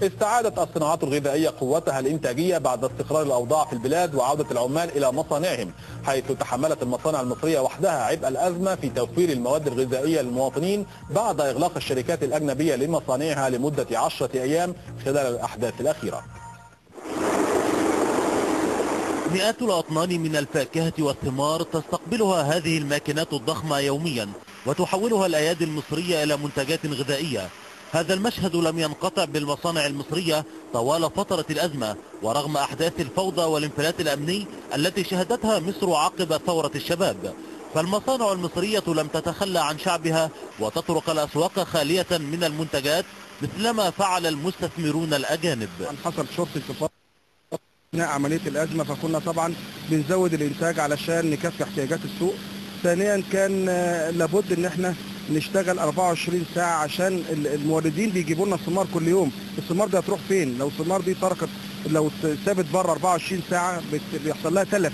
استعادت الصناعات الغذائية قوتها الإنتاجية بعد استقرار الأوضاع في البلاد وعودة العمال إلى مصانعهم، حيث تحملت المصانع المصرية وحدها عبء الأزمة في توفير المواد الغذائية للمواطنين بعد إغلاق الشركات الأجنبية لمصانعها لمدة 10 أيام خلال الأحداث الأخيرة. مئات الأطنان من الفاكهة والثمار تستقبلها هذه الماكينات الضخمة يوميا وتحولها الأيادي المصرية إلى منتجات غذائية. هذا المشهد لم ينقطع بالمصانع المصرية طوال فترة الأزمة ورغم أحداث الفوضى والانفلات الأمني التي شهدتها مصر عقب ثورة الشباب، فالمصانع المصرية لم تتخلى عن شعبها وتطرق الأسواق خالية من المنتجات مثلما فعل المستثمرون الأجانب. حصل شرط السفارة أثناء عملية الأزمة، فكنا طبعا بنزود الإنتاج علشان نكفي احتياجات السوق. ثانيا كان لابد ان احنا نشتغل 24 ساعة عشان الموردين بيجيبوا لنا الثمار كل يوم. الثمار دي هتروح فين؟ لو الثمار دي تركت، لو ثابت بره 24 ساعة بيحصل لها تلف.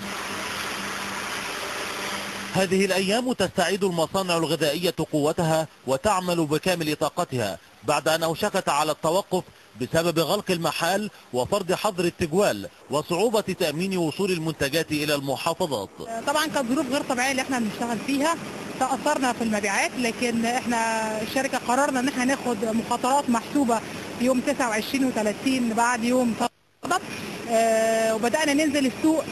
هذه الأيام تستعيد المصانع الغذائية قوتها وتعمل بكامل طاقتها بعد أن أوشكت على التوقف بسبب غلق المحال وفرض حظر التجوال وصعوبة تأمين وصول المنتجات إلى المحافظات. طبعا كانت ظروف غير طبيعية اللي احنا بنشتغل فيها، تأثرنا في المبيعات، لكن احنا الشركة قررنا ان احنا ناخد مخاطرات محسوبة يوم 29 و30 بعد يوم صدق، وبدأنا ننزل السوق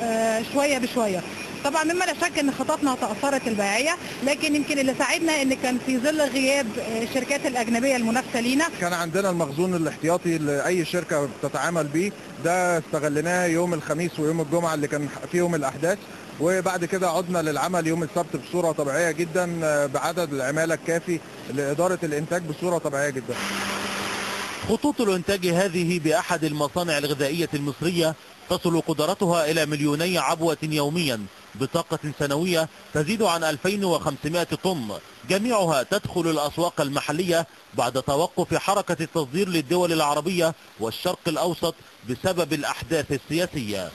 شوية بشوية. طبعا مما لا شك ان خططنا تأثرت البيعية، لكن يمكن اللي ساعدنا ان كان في ظل غياب الشركات الأجنبية المنافسة لينا. كان عندنا المخزون الاحتياطي اللي أي شركة بتتعامل بيه، ده استغلناه يوم الخميس ويوم الجمعة اللي كان فيهم الأحداث، وبعد كده عدنا للعمل يوم السبت بصورة طبيعية جدا بعدد العمالة الكافي لإدارة الإنتاج بصورة طبيعية جدا. خطوط الإنتاج هذه بأحد المصانع الغذائية المصرية تصل قدرتها إلى 2,000,000 عبوة يوميا بطاقة سنوية تزيد عن 2500 طن، جميعها تدخل الأسواق المحلية بعد توقف حركة التصدير للدول العربية والشرق الأوسط بسبب الأحداث السياسية.